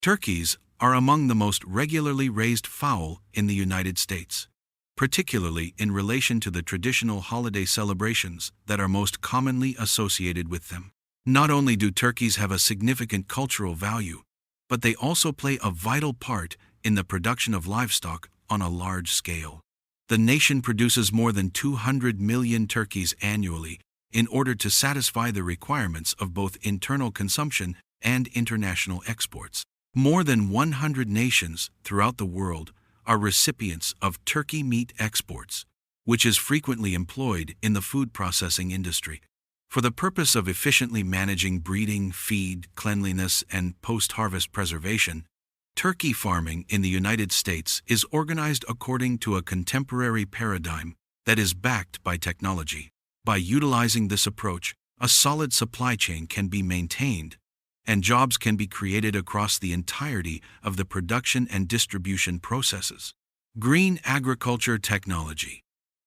Turkeys are among the most regularly raised fowl in the United States, particularly in relation to the traditional holiday celebrations that are most commonly associated with them. Not only do turkeys have a significant cultural value, but they also play a vital part in the production of livestock on a large scale. The nation produces more than 200 million turkeys annually in order to satisfy the requirements of both internal consumption and international exports. More than 100 nations throughout the world are recipients of turkey meat exports, which is frequently employed in the food processing industry. For the purpose of efficiently managing breeding, feed, cleanliness, and post-harvest preservation, turkey farming in the United States is organized according to a contemporary paradigm that is backed by technology. By utilizing this approach, a solid supply chain can be maintained, and jobs can be created across the entirety of the production and distribution processes. Green agriculture technology.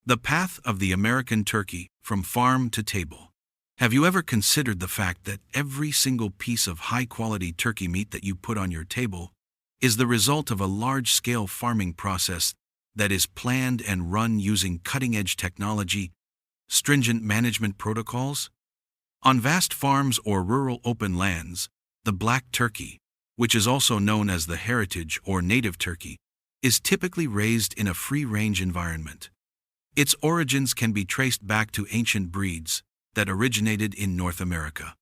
The path of the American turkey from farm to table. Have you ever considered the fact that every single piece of high-quality turkey meat that you put on your table is the result of a large-scale farming process that is planned and run using cutting-edge technology, stringent management protocols? On vast farms or rural open lands, the black turkey, which is also known as the heritage or native turkey, is typically raised in a free-range environment. Its origins can be traced back to ancient breeds that originated in North America.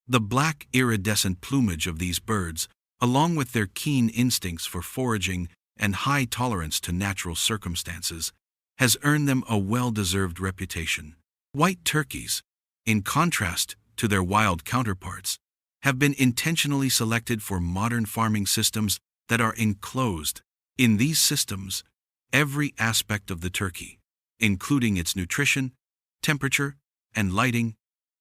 The black iridescent plumage of these birds, along with their keen instincts for foraging and high tolerance to natural circumstances, has earned them a well-deserved reputation. White turkeys, in contrast to their wild counterparts, have been intentionally selected for modern farming systems that are enclosed. In these systems, every aspect of the turkey, including its nutrition, temperature, and lighting,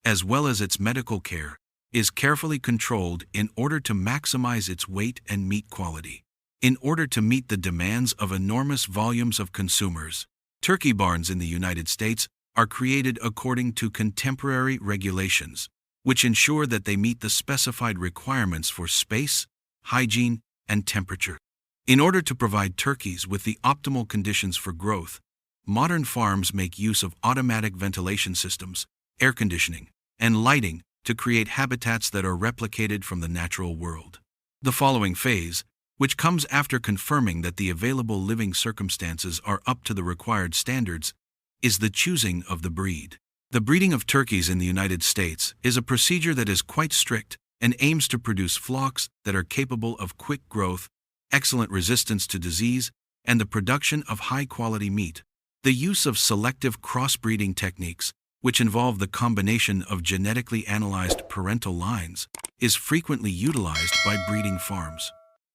as well as its medical care, is carefully controlled in order to maximize its weight and meat quality. In order to meet the demands of enormous volumes of consumers, turkey barns in the United States are created according to contemporary regulations, which ensure that they meet the specified requirements for space, hygiene, and temperature. In order to provide turkeys with the optimal conditions for growth, modern farms make use of automatic ventilation systems, air conditioning, and lighting to create habitats that are replicated from the natural world. The following phase, which comes after confirming that the available living circumstances are up to the required standards, is the choosing of the breed. The breeding of turkeys in the United States is a procedure that is quite strict and aims to produce flocks that are capable of quick growth, excellent resistance to disease, and the production of high-quality meat. The use of selective crossbreeding techniques, which involve the combination of genetically analyzed parental lines, is frequently utilized by breeding farms.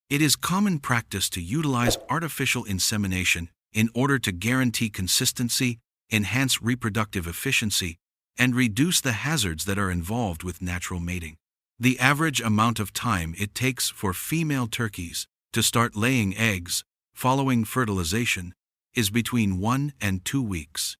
It is common practice to utilize artificial insemination in order to guarantee consistency, enhance reproductive efficiency, and reduce the hazards that are involved with natural mating. The average amount of time it takes for female turkeys to start laying eggs following fertilization is between 1 and 2 weeks.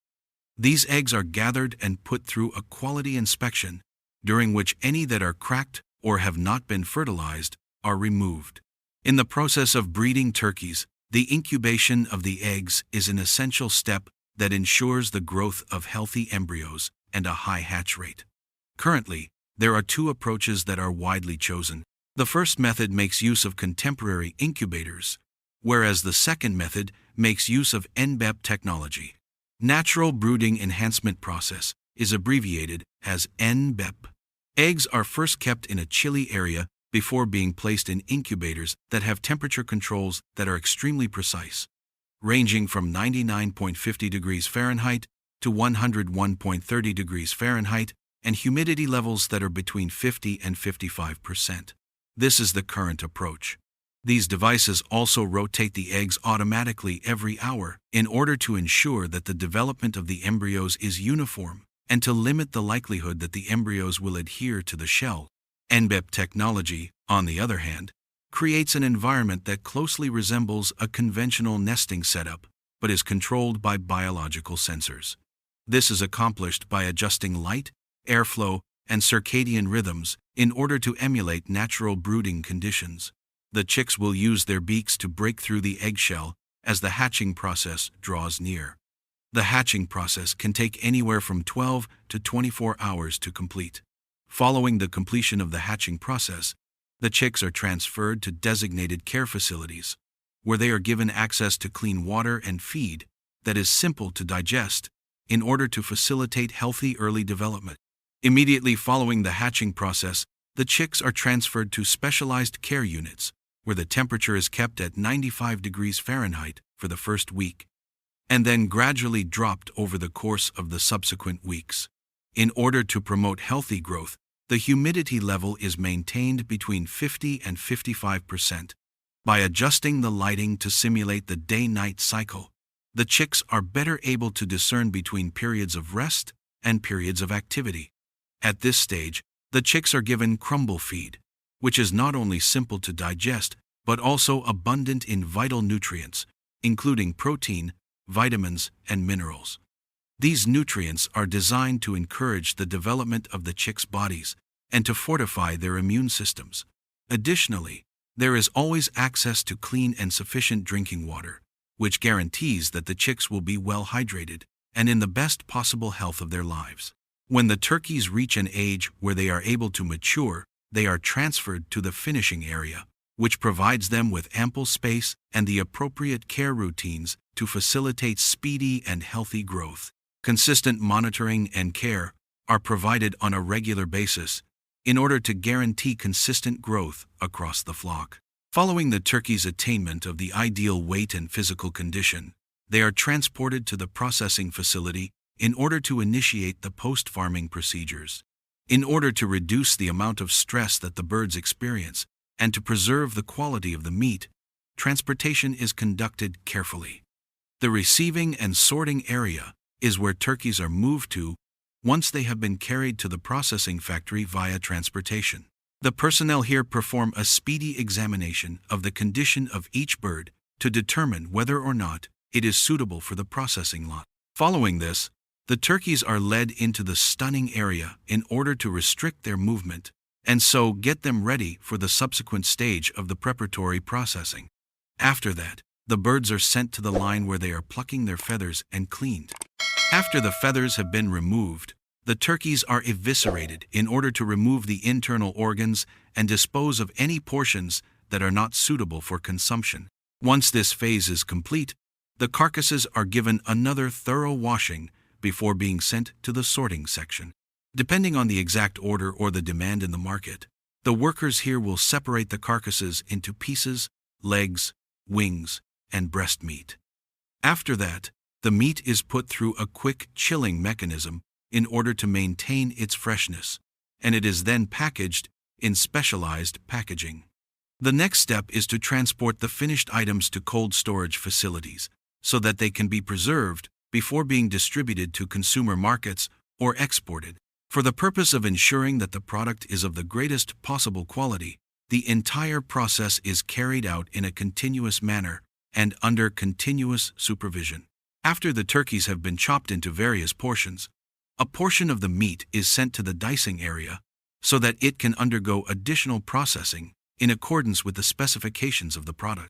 These eggs are gathered and put through a quality inspection, during which any that are cracked or have not been fertilized are removed. In the process of breeding turkeys, the incubation of the eggs is an essential step that ensures the growth of healthy embryos and a high hatch rate. Currently, there are 2 approaches that are widely chosen. The first method makes use of contemporary incubators, whereas the second method makes use of NBEP technology. Natural Brooding Enhancement Process is abbreviated as NBEP. Eggs are first kept in a chilly area before being placed in incubators that have temperature controls that are extremely precise, ranging from 99.50 degrees Fahrenheit to 101.30 degrees Fahrenheit, and humidity levels that are between 50 and 55%. This is the current approach. These devices also rotate the eggs automatically every hour in order to ensure that the development of the embryos is uniform and to limit the likelihood that the embryos will adhere to the shell. NBEP technology, on the other hand, creates an environment that closely resembles a conventional nesting setup, but is controlled by biological sensors. This is accomplished by adjusting light, airflow, and circadian rhythms in order to emulate natural brooding conditions. The chicks will use their beaks to break through the eggshell as the hatching process draws near. The hatching process can take anywhere from 12 to 24 hours to complete. Following the completion of the hatching process, the chicks are transferred to designated care facilities, where they are given access to clean water and feed that is simple to digest in order to facilitate healthy early development. Immediately following the hatching process, the chicks are transferred to specialized care units, where the temperature is kept at 95 degrees Fahrenheit for the first week, and then gradually dropped over the course of the subsequent weeks. In order to promote healthy growth, the humidity level is maintained between 50 and 55%. By adjusting the lighting to simulate the day-night cycle, the chicks are better able to discern between periods of rest and periods of activity. At this stage, the chicks are given crumble feed, which is not only simple to digest, but also abundant in vital nutrients, including protein, vitamins, and minerals. These nutrients are designed to encourage the development of the chicks' bodies and to fortify their immune systems. Additionally, there is always access to clean and sufficient drinking water, which guarantees that the chicks will be well hydrated and in the best possible health of their lives. When the turkeys reach an age where they are able to mature, they are transferred to the finishing area, which provides them with ample space and the appropriate care routines to facilitate speedy and healthy growth. Consistent monitoring and care are provided on a regular basis in order to guarantee consistent growth across the flock. Following the turkey's attainment of the ideal weight and physical condition, they are transported to the processing facility in order to initiate the post-farming procedures. In order to reduce the amount of stress that the birds experience and to preserve the quality of the meat, transportation is conducted carefully. The receiving and sorting area is where turkeys are moved to once they have been carried to the processing factory via transportation. The personnel here perform a speedy examination of the condition of each bird to determine whether or not it is suitable for the processing lot. Following this, the turkeys are led into the stunning area in order to restrict their movement and so get them ready for the subsequent stage of the preparatory processing. After that, the birds are sent to the line where they are plucking their feathers and cleaned. After the feathers have been removed, the turkeys are eviscerated in order to remove the internal organs and dispose of any portions that are not suitable for consumption. Once this phase is complete, the carcasses are given another thorough washing before being sent to the sorting section. Depending on the exact order or the demand in the market, the workers here will separate the carcasses into pieces, legs, wings, and breast meat. After that, the meat is put through a quick chilling mechanism in order to maintain its freshness, and it is then packaged in specialized packaging. The next step is to transport the finished items to cold storage facilities so that they can be preserved before being distributed to consumer markets or exported. For the purpose of ensuring that the product is of the greatest possible quality, the entire process is carried out in a continuous manner and under continuous supervision. After the turkeys have been chopped into various portions, a portion of the meat is sent to the dicing area so that it can undergo additional processing in accordance with the specifications of the product.